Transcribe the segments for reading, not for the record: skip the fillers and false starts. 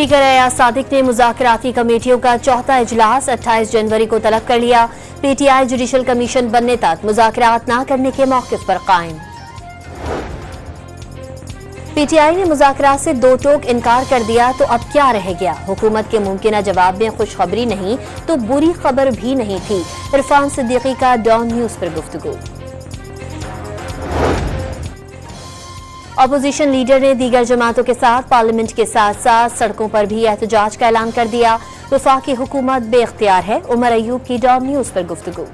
Speaker Ayaz Sadiq ने मुज़ाकराती कमेटियों का चौथा इजलास 28 जनवरी को तलब कर लिया। पीटीआई जुडिशल कमीशन बनने तक मुज़ाकरात न करने के मौक़िफ़ पर कायम। पीटीआई ने मुज़ाकरात से दो टोक इनकार कर दिया तो अब क्या रह गया। हुकूमत के मुमकिन जवाब में खुशखबरी नहीं तो बुरी खबर भी नहीं थी। इरफान सिद्दीकी का डॉन न्यूज़ पर गुफ्तगू। अपोजिशन लीडर ने दीगर जमातों के साथ पार्लियामेंट के साथ साथ सड़कों पर भी एहतजाज का ऐलान कर दिया। वफाकी हुकूमत बेख्तियार है। उमर अयूब की डॉन न्यूज़ पर गुफ्तगू।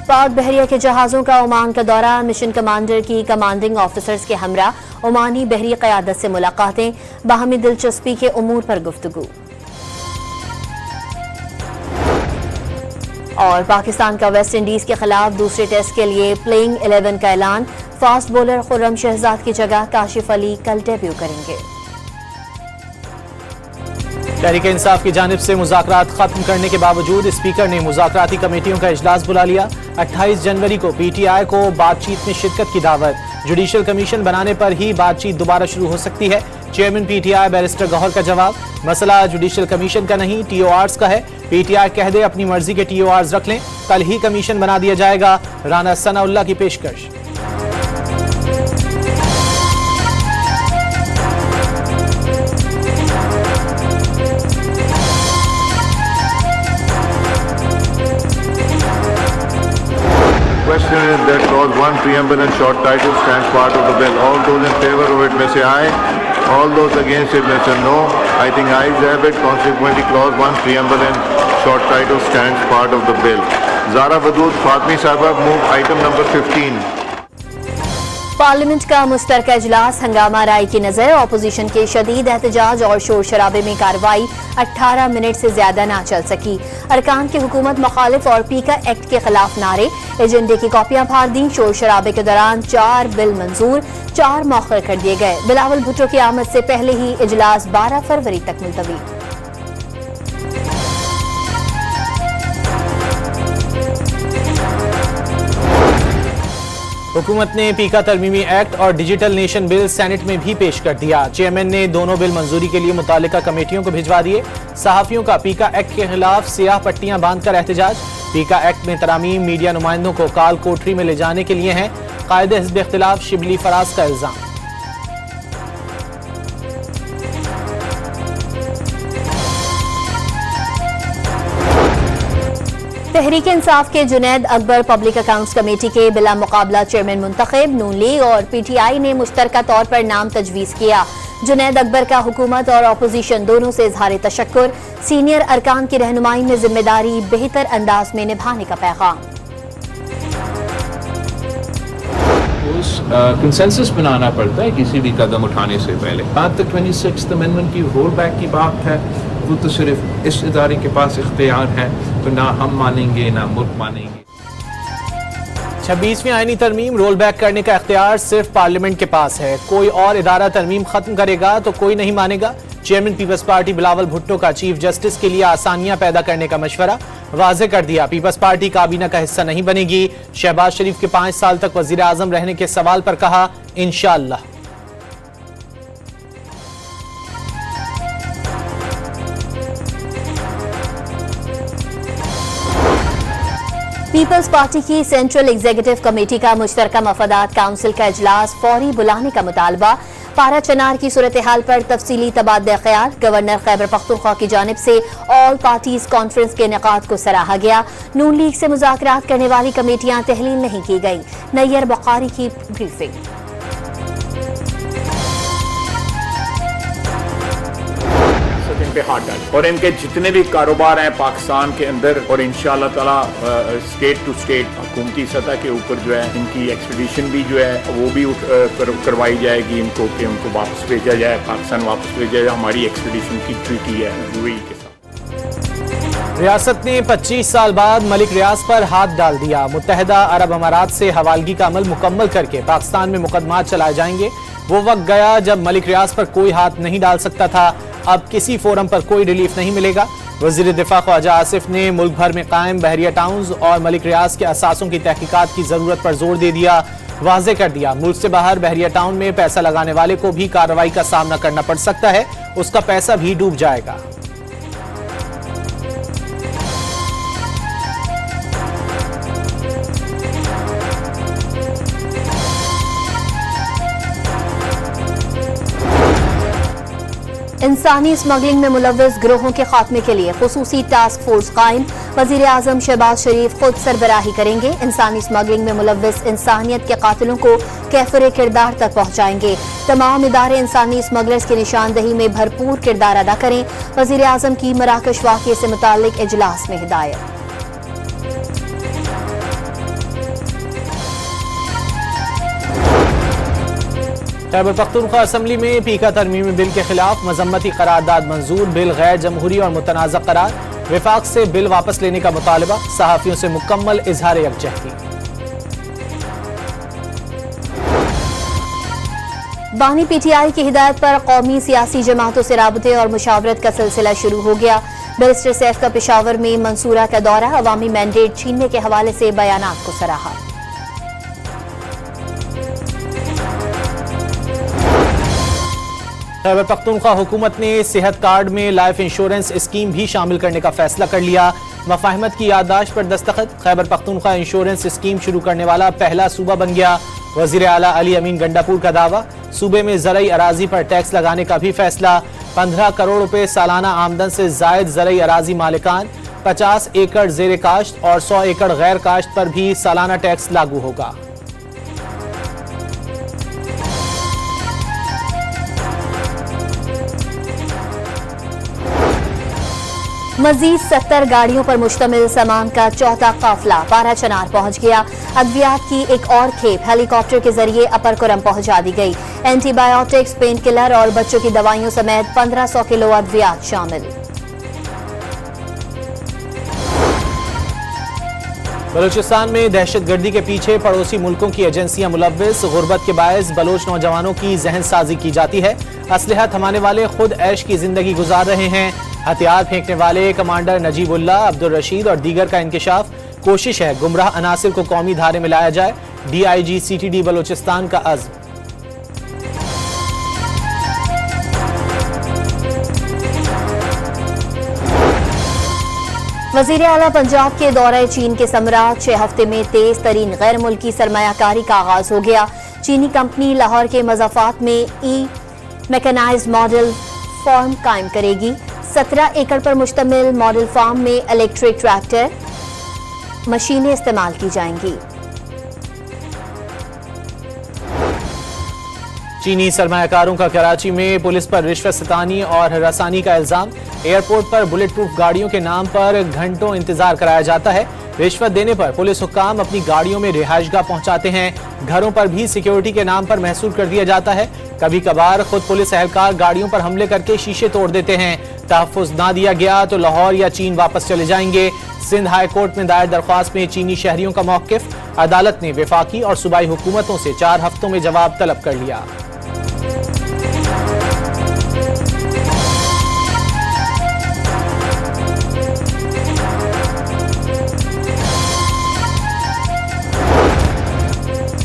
पाक बहरिया के जहाज़ों का ओमान का दौरा। मिशन कमांडर की कमांडिंग ऑफिसर्स के हमरा ओमानी बहरी क़यादत से मुलाकातें। बाहमी दिलचस्पी के उमूर पर गुफ्तगू। और पाकिस्तान का वेस्ट इंडीज के खिलाफ दूसरे टेस्ट के लिए प्लेइंग 11 का ऐलान। फास्ट बॉलर खुर्रम शहजाद की जगह काशिफ अली कल डेब्यू करेंगे। तहरीक इंसाफ की जानिब से मुज़ाकरात खत्म करने के बावजूद स्पीकर ने मुज़ाकराती कमेटियों का इजलास बुला लिया। 28 जनवरी को पीटीआई को बातचीत में शिरकत की दावत। जुडिशल कमीशन बनाने पर ही बातचीत दोबारा शुरू हो सकती है। चेयरमैन पीटीआई बैरिस्टर गौहर का जवाब, मसला जुडिशल कमीशन का नहीं टीओआर्स का है। पीटीआई कह दे अपनी मर्जी के टीओआर्स रख लें, कल ही कमीशन बना दिया जाएगा। राना सनाउल्लाह की पेशकश। Question is that clause 1 preamble and short title stands part of the bill. All those in favor of it may say aye. All those against it may say no. I think ayes have it. Consequently, clause 1 preamble and short title stands part of the bill. Zara Wadood Fatmi Sahaba move item number 15. Parliament का मुश्तरका इजलास हंगामा राय की नजर। Opposition के शदीद एहतजाज और शोर शराबे में कार्रवाई 18 मिनट से ज्यादा ना चल सकी। अरकान की हुकूमत मुखालिफ और पीका एक्ट के खिलाफ नारे। एजेंडे की कॉपियां फाड़ दी। शोर शराबे के दौरान 4 बिल मंजूर, 4 मौखर कर दिए गए। बिलावल भुट्टो की आमद से पहले ही इजलास 12 फरवरी तक मुलतवी। हुकूमत ने पीका तरमीमी एक्ट और डिजिटल नेशन बिल सेनेट में भी पेश कर दिया। चेयरमैन ने दोनों बिल मंजूरी के लिए मुतालिका कमेटियों को भिजवा दिए। सहाफियों का पीका एक्ट के खिलाफ सियाह पट्टियां बांधकर एहतजाज। पीका एक्ट में तरामीम मीडिया नुमाइंदों को काल कोठरी में ले जाने के लिए हैं। कायदे हिज़्ब इख्तिलाफ शिबली फराज का इल्जाम। तहरीक इंसाफ के Junaid Akbar public accounts committee के बिला मुकाबला चेयरमैन मुंतखब। नून लीग और पीटीआई ने मुश्तरका तौर पर नाम तजवीज़ किया। जुनैद अकबर का हुकूमत और अपोजिशन दोनों से इजहार तशक्कुर। सीनियर अरकान की रहनुमाई में जिम्मेदारी बेहतर अंदाज में निभाने का पैगाम। कंसेंसस बनाना पड़ता है किसी भी कदम उठाने से पहले। बात तक 26th अमेंडमेंट की रोल बैक की बात है, वो तो सिर्फ इस इदारे के पास इख्तियार है, तो ना हम मानेंगे ना मुल्क मानेंगे। 26वीं आईनी तरमीम रोल बैक करने का इख्तियार सिर्फ पार्लियामेंट के पास है। कोई और इदारा तरमीम खत्म करेगा तो कोई नहीं मानेगा। Chairman Peoples Party Bilawal Bhutto का चीफ जस्टिस के लिए आसानियां पैदा करने का मशवरा। वाज़ेह कर दिया पीपल्स पार्टी काबीना का हिस्सा नहीं बनेगी। शहबाज शरीफ के 5 साल तक वजीर आजम रहने के सवाल पर कहा इंशाअल्लाह। पीपल्स पार्टी की सेंट्रल एग्जीक्यूटिव कमेटी का मुश्तरका मफादात काउंसिल का इजलास फौरी बुलाने का मुतालबा। पारा चनार की सूरत हाल पर तफसीली तबादला ख्याल। गवर्नर खैबर पख्तूनख्वा की जानिब से ऑल पार्टीज कॉन्फ्रेंस के इनेकाद को सराहा गया। नून लीग से मुज़ाकरात करने वाली कमेटियां तहलील नहीं की गई। नैयर बुखारी की ब्रीफिंग। पे हाथ डालें और इनके जितने भी कारोबार हैं पाकिस्तान के अंदर और इंशाअल्लाह ताला स्टेट टू स्टेट हुकूमती सतह के ऊपर जो है इनकी एक्सपीडिशन भी जो है वो भी करवाई जाएगी इनको कि उनको वापस भेजा जाए, पाकिस्तान वापस भेजा जाए। हमारी एक्सपीडिशन की ट्रीटी है यूएई के साथ। रियासत ने 25 साल बाद मलिक रियाज पर हाथ डाल दिया। मुत्तहिदा अरब अमारात से हवालगी का अमल मुकम्मल करके पाकिस्तान में मुकदमात चलाए जाएंगे। वो वक्त गया जब मलिक रियाज पर कोई हाथ नहीं डाल सकता था। अब किसी फोरम पर कोई रिलीफ नहीं मिलेगा। वज़ीर दिफा ख्वाजा आसिफ ने मुल्क भर में कायम बहरिया टाउन्स और मलिक रियाज के असासों की तहकीकात की जरूरत पर जोर दे दिया। वाजे कर दिया। मुल्क से बाहर बहरिया टाउन में पैसा लगाने वाले को भी कार्रवाई का सामना करना पड़ सकता है, उसका पैसा भी डूब जाएगा। इंसानी स्मगलिंग में मुलव्वस गिरोहों के खात्मे के लिए खुसूसी टास्क फोर्स कायम। वजीर आजम शहबाज शरीफ खुद सरबराही करेंगे। इंसानी स्मगलिंग में मुलव्वस इंसानियत के कातिलों को कैफरे किरदार तक पहुंचाएंगे। तमाम इदारे इंसानी स्मगलर्स की निशानदही में भरपूर किरदार अदा करें। वजीर आजम की मराकश वाक़े से मुताल्लिक इजलास में हिदायत। खैबर पख्तूनख्वा असम्बली में पीका तरमीमी बिल के खिलाफ मजम्मती करारदाद मंजूर। बिल गैर जमहूरी और मुतनाज़ा करार। विफाक से बिल वापस लेने का मुतालबा। सहाफ़ियों से मुकम्मल इजहार यकजहती। बानी PTI की हिदायत पर कौमी सियासी जमातों से राबते और मुशावरत का सिलसिला शुरू हो गया। बैरिस्टर सैफ का पेशावर में मंसूरा का दौरा। अवामी मैंडेट छीनने के हवाले से बयानात को सराहा। खैबर पख्तूनख्वा हुकूमत ने सेहत कार्ड में लाइफ इंश्योरेंस स्कीम भी शामिल करने का फैसला कर लिया। मफाहमत की याददाश्त पर दस्तखत। खैबर पख्तूनख्वा इंश्योरेंस स्कीम शुरू करने वाला पहला सूबा बन गया। वजीर आला अली अमीन गंडापुर का दावा। सूबे में ज़रई अराजी पर टैक्स लगाने का भी फैसला। 15 करोड़ रुपए सालाना आमदन से जायद ज़रई अराजी मालिकान 50 एकड़ ज़ेर काश्त और 100 एकड़ गैर काश्त पर भी सालाना टैक्स लागू होगा। मजीद 70 गाड़ियों पर मुश्तमिल सामान का चौथा काफिला पारा चनार पहुंच गया। अद्वियात की एक और खेप हेलीकॉप्टर के जरिए अपर कुरम पहुंचा दी गई। एंटीबायोटिक्स, पेन किलर और बच्चों की दवाइयों समेत 1500 किलो अद्वियात शामिल। बलूचिस्तान में दहशतगर्दी के पीछे पड़ोसी मुल्कों की एजेंसियां मुलव्विस। गुर्बत के बायस बलोच नौजवानों की जहन साजी की जाती है। असलहा थमाने वाले खुद ऐश की जिंदगी गुजार रहे हैं। हथियार फेंकने वाले कमांडर नजीबुल्लाह, अब्दुल रशीद और दीगर का इंकशाफ। कोशिश है गुमराह अनासिर को कौमी धारे में लाया जाए। DIG CTD बलूचिस्तान का अज़्म। वजीर आला पंजाब के दौरे चीन के समराट। 6 हफ्ते में तेज तरीन गैर मुल्की सरमायाकारी का आगाज हो गया। चीनी कंपनी लाहौर के मज़ाफात में मैकेनाइज्ड मॉडल फार्म कायम करेगी। 17 एकड़ पर मुश्तमिल मॉडल फार्म में इलेक्ट्रिक ट्रैक्टर मशीनें इस्तेमाल की जाएंगी। चीनी सरमायाकारों का कराची में पुलिस पर रिश्वत सतानी और हरासानी का इल्जाम। एयरपोर्ट पर बुलेट प्रूफ गाड़ियों के नाम पर घंटों इंतजार कराया जाता है। रिश्वत देने पर पुलिस हुक्काम अपनी गाड़ियों में रिहाइशगाह पहुंचाते हैं। घरों पर भी सिक्योरिटी के नाम पर महसूल कर दिया जाता है। कभी कभार खुद पुलिस एहलकार गाड़ियों पर हमले करके शीशे तोड़ देते हैं। तहफ़्फ़ुज़ ना दिया गया तो लाहौर या चीन वापस चले जाएंगे। सिंध हाई कोर्ट में दायर दरख्वास्त में चीनी शहरियों का मौक़िफ़। अदालत ने वफाकी और सूबाई हुकूमतों से 4 हफ्तों में जवाब तलब कर लिया।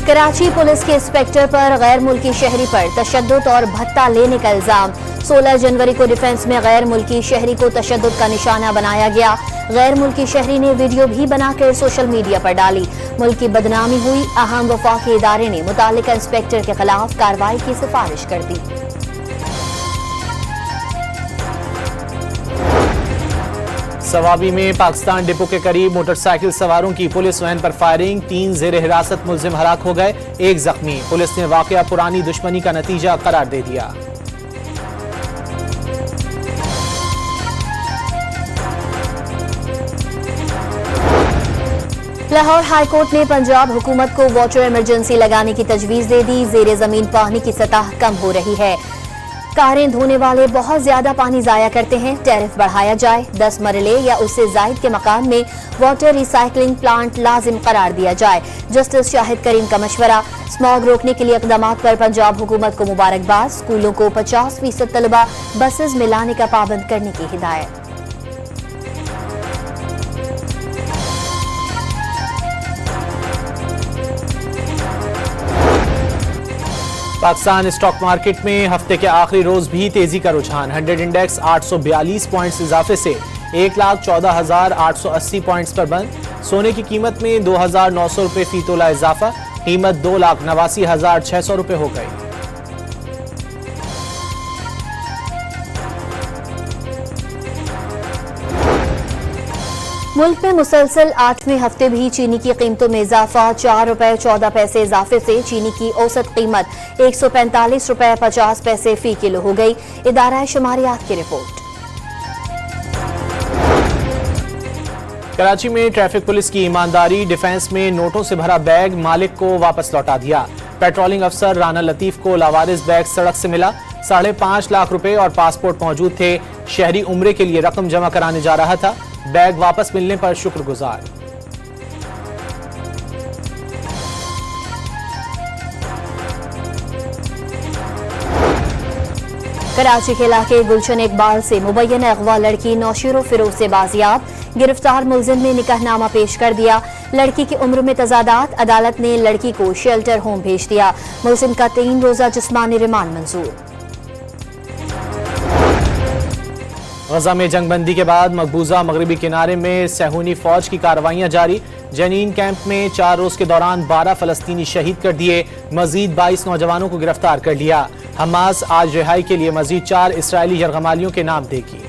कराची पुलिस के इंस्पेक्टर पर गैर मुल्की शहरी पर तशद्दुद और भत्ता लेने का इल्जाम। 16 जनवरी को डिफेंस में गैर मुल्की शहरी को तशद्दुद का निशाना बनाया गया। गैर मुल्की शहरी ने वीडियो भी बनाकर सोशल मीडिया पर डाली। मुल्क की बदनामी हुई। अहम वफाकी इदारे ने मुतालिका इंस्पेक्टर के खिलाफ कार्रवाई की सिफारिश कर दी। सवाबी में पाकिस्तान डिपो के करीब मोटरसाइकिल सवारों की पुलिस वैन पर फायरिंग। 3 जेर हिरासत मुलजिम हलाक हो गए, 1 जख्मी। पुलिस ने वाकया पुरानी दुश्मनी का नतीजा करार दे दिया। लाहौर हाईकोर्ट ने पंजाब हुकूमत को वाटर इमरजेंसी लगाने की तजवीज दे दी। जेर जमीन पानी की सतह कम हो रही है। कारें धोने वाले बहुत ज्यादा पानी जाया करते हैं। टैरिफ बढ़ाया जाए। 10 मरले या उससे जायद के मकान में वाटर रिसाइकलिंग प्लांट लाजिम करार दिया जाए। जस्टिस शाहिद करीम का मशवरा। स्मॉग रोकने के लिए इकदाम पर पंजाब हुकूमत को मुबारकबाद। स्कूलों को 50% तलबा बसेस में लाने का पाबंद करने की हिदायत। पाकिस्तान स्टॉक मार्केट में हफ्ते के आखिरी रोज भी तेजी का रुझान। 100 इंडेक्स 842 पॉइंट्स इजाफे से 1,14,880 पॉइंट्स पर बंद। सोने की कीमत में 2,900 रुपये फी तोला इजाफा, कीमत 2,89,600 रुपये हो गई। मुल्क में मुसलसल 8वें हफ्ते भी चीनी की कीमतों में इजाफा। 4 रुपए 14 पैसे इजाफे से चीनी की औसत कीमत 145 रुपए 50 पैसे फी किलो हो गई। इदारा शुमारियात की रिपोर्ट। कराची में ट्रैफिक पुलिस की ईमानदारी, डिफेंस में नोटों से भरा बैग मालिक को वापस लौटा दिया। पेट्रोलिंग अफसर राना लतीफ को लावारिस बैग सड़क से मिला। 5.5 लाख रुपए और पासपोर्ट मौजूद थे। शहरी उम्रे के लिए रकम जमा कराने जा रहा था। बैग वापस मिलने पर शुक्रगुजार। कराची के इलाके गुलशन इकबाल से मुबैन अगवा लड़की नौशीरो फिरोज से बाजियाब। गिरफ्तार मुलजिम ने निकाहनामा पेश कर दिया। लड़की की उम्र में तजादात, अदालत ने लड़की को शेल्टर होम भेज दिया। मुलजिम का 3 रोजा जिस्मानी रिमांड मंजूर। गजा में जंगबंदी के बाद मकबूजा मगरबी किनारे में सहूनी फौज की कार्रवाइयां जारी। जनीन कैंप में 4 रोज के दौरान 12 फलस्तीनी शहीद कर दिए। मजीद 22 नौजवानों को गिरफ्तार कर लिया। हमास आज रिहाई के लिए मजीद 4 इसराइली यरगमालियों के नाम देगी।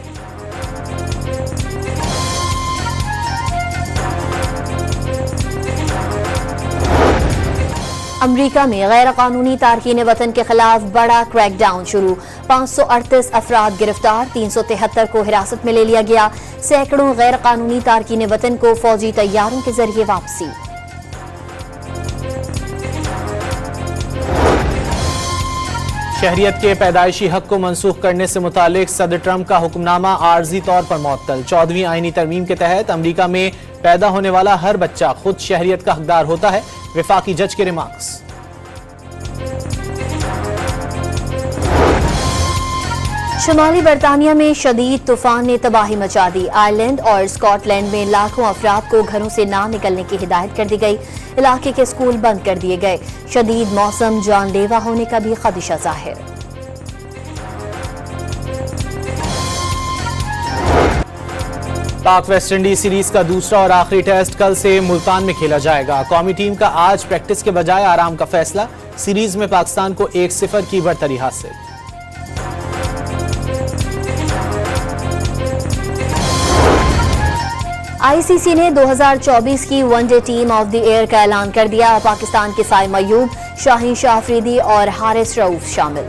अमरीका में गैर कानूनी तारकीन वतन के खिलाफ बड़ा क्रैकडाउन शुरू। 538 अफराद गिरफ्तार, 373 को हिरासत में ले लिया गया। सैकड़ों गैर कानूनी तारकीन वतन को फौजी तैयारों के जरिए वापसी। शहरियत के पैदाइशी हक को मनसूख करने से मुतालिक सदर ट्रंप का हुक्मनामा आर्जी तौर पर मुअत्तल। 14वीं आईनी तरमीम के तहत अमरीका में पैदा होने वाला हर बच्चा खुद शहरियत का हकदार होता है। वफाकी जज के रिमार्क्स। शुमाली बरतानिया में शदीद तूफान ने तबाही मचा दी। आयरलैंड और स्कॉटलैंड में लाखों अफराद को घरों से ना निकलने की हिदायत कर दी गई। इलाके के स्कूल बंद कर दिए गए। शदीद मौसम जानलेवा होने का भी खदशा जाहिर। पाक वेस्ट इंडीज सीरीज का दूसरा और आखिरी टेस्ट कल से मुल्तान में खेला जाएगा। कौमी टीम का आज प्रैक्टिस के बजाय आराम का फैसला। सीरीज में पाकिस्तान को 1-0 की बढ़तरी हासिल। आईसीसी ने 2024 की one day team of the year का ऐलान कर दिया। पाकिस्तान के साइम अयूब, शाहीन शाह अफरीदी और हारिस रऊफ शामिल।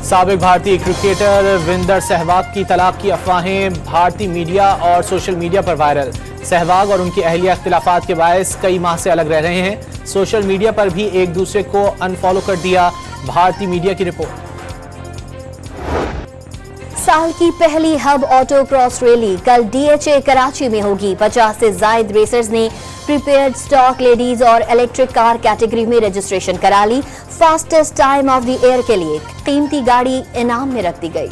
साबिक भारतीय क्रिकेटर विंदर सहवाग की तलाक की अफवाहें भारतीय मीडिया और सोशल मीडिया पर वायरल। सहवाग और उनकी अहलिया इख्तिलाफात के बायस कई माह से अलग रह रहे हैं। सोशल मीडिया पर भी एक दूसरे को अनफॉलो कर दिया। भारतीय मीडिया की रिपोर्ट। साल की पहली हब ऑटो क्रॉस रैली कल डीएचए कराची में होगी। 50 से जायद रेसर्स ने प्रीपेयर्ड स्टॉक लेडीज और इलेक्ट्रिक कार कैटेगरी में रजिस्ट्रेशन करा ली। Fastest time of the year के लिए कीमती गाड़ी इनाम में रख दी गई।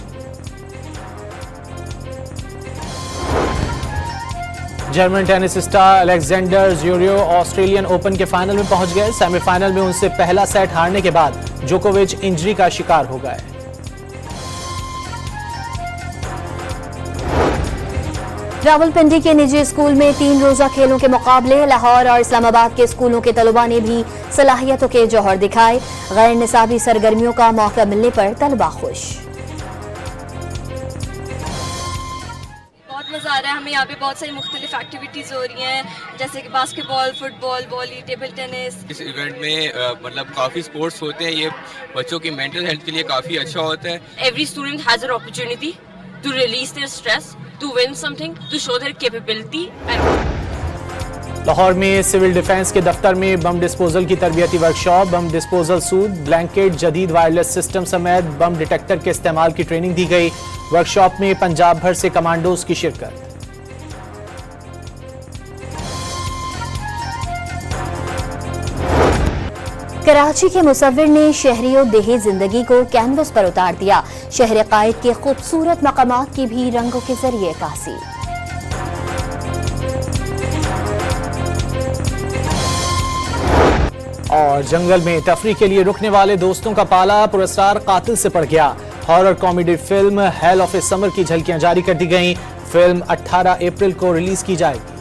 जर्मन टेनिस स्टार अलेक्जेंडर ज्यूरियो ऑस्ट्रेलियन ओपन के फाइनल में पहुंच गए। सेमीफाइनल में उनसे पहला सेट हारने के बाद जोकोविच इंजरी का शिकार हो गए। रावलपिंडी के निजी स्कूल में 3 रोजा खेलों के मुकाबले। लाहौर और इस्लामाबाद के स्कूलों के तलबा ने भी सलाहियतों के जौहर दिखाए। गैर निसाबी सरगर्मियों का मौका मिलने पर तलबा खुश। बहुत मज़ा आ रहा है हमें। यहाँ पे बहुत सारी मुख्तलिफ एक्टिविटीज़ हो रही हैं, जैसे कि basketball, football, volley, table tennis. इस इवेंट में मतलब काफ़ी स्पोर्ट्स होते हैं। ये बच्चों की मेंटल हेल्थ के लिए काफ़ी अच्छा होता है। Every student has an opportunity to release their stress, to win something, to show their capability and Lahore में सिविल डिफेंस के दफ्तर में बम डिस्पोजल की तरबियती workshop. Bomb disposal suit, blanket, जदीद वायरलेस सिस्टम समेत बम डिटेक्टर के इस्तेमाल की ट्रेनिंग दी गई। वर्कशॉप में पंजाब भर से कमांडोज की शिरकत। कराची के मुसव्विर ने शहरी और देही जिंदगी को कैनवस पर उतार दिया। शहर कायद के खूबसूरत मकामात की भी रंगों के जरिए अक्कासी। और जंगल में तफरी के लिए रुकने वाले दोस्तों का पाला पुरस्कार कातिल से पड़ गया। Horror comedy film hell of A summer की झलकियां जारी कर दी गईं। फिल्म 18 अप्रैल को रिलीज की जाएगी।